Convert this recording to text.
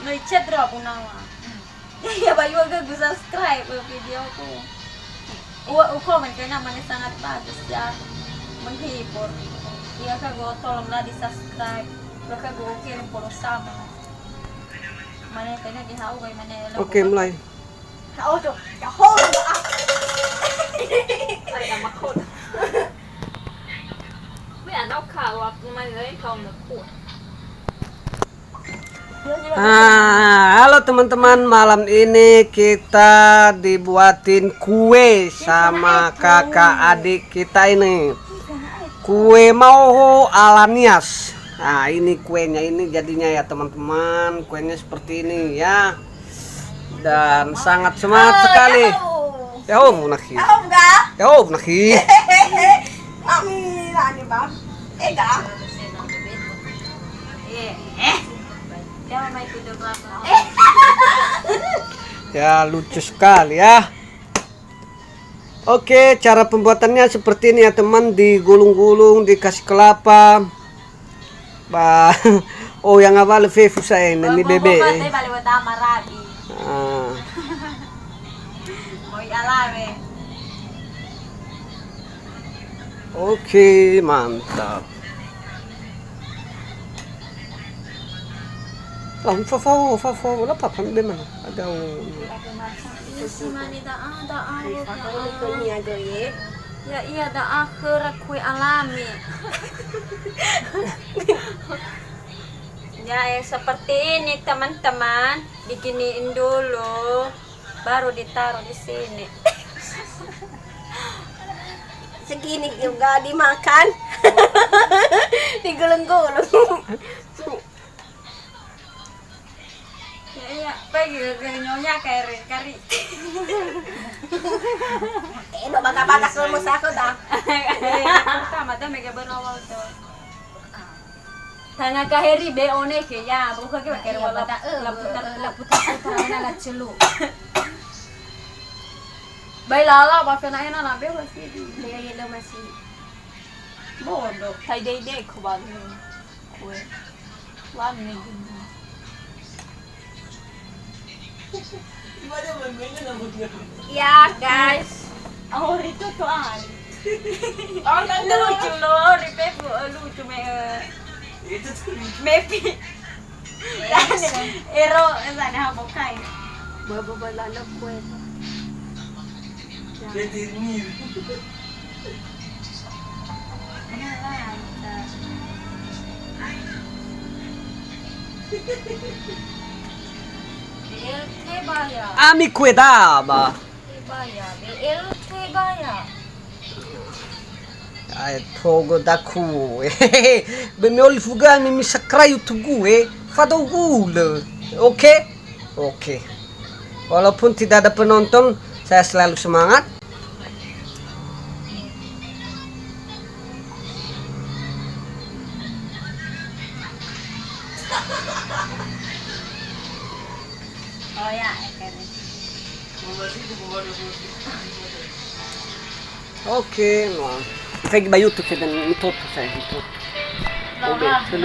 Ngechat drop nawa. Ya bayu agak gue subscribe videoku. Komen kayaknya namanya sangat bagus ya, menghibur. Iya kak gue tolonglah di subscribe. Lo kak gue kirim follow sama. Mana kayaknya di hau gimana ya? Oke, mulai. Hau tuh, ya hau ah. Ay, namakot. May anak ka, wag naman na ikaw nagkuha. Halo teman-teman, malam ini kita dibuatin kue sama kakak adik kita ini. Kue Mauho ala Nias. Nah, ini kuenya ini jadinya ya teman-teman. Kuenya seperti ini ya. Dan sangat semangat sekali. Ya om nakhi. Ya om nakhi. Amin, ani bang. Ega. Ya lucu sekali ya. Oke, cara pembuatannya seperti ini ya teman, digulung-gulung, dikasih kelapa. Oh yang awal fefu saya ini bebe. Oke, mantap. Lah, wala pa pande man. Agaw. Ya iya da akhir kue alami. Ya seperti ini teman-teman, diginiin dulu, baru ditaruh di sini. Segini juga dimakan, digulung-gulung. Iya, pergi ke nyonya kari. Ini baga-baga semua aku dah. Pertama tuh mega berawal tuh. Tanga kaheri be one ke ya, buka ke kari wala laputar na celu. Bailala ba kana ina na be wasi. Be masih. Bondo, tai dei ko ba ni. Kue. Wan ni. Ya guys, oh itu tuan. Oh lucu loh, ribet lucu itu mepi. Ero sana habokai. Bawa lalo kue. Betirni. Ami kue daba. Ay togo da kue. Be me ol fuga mi sakrayu tugue. Fado gule. Oke? Oke. Walaupun tidak ada penonton, saya selalu semangat. Oh ya, Oke, no. Fake ba YouTube dan mitoto saya itu.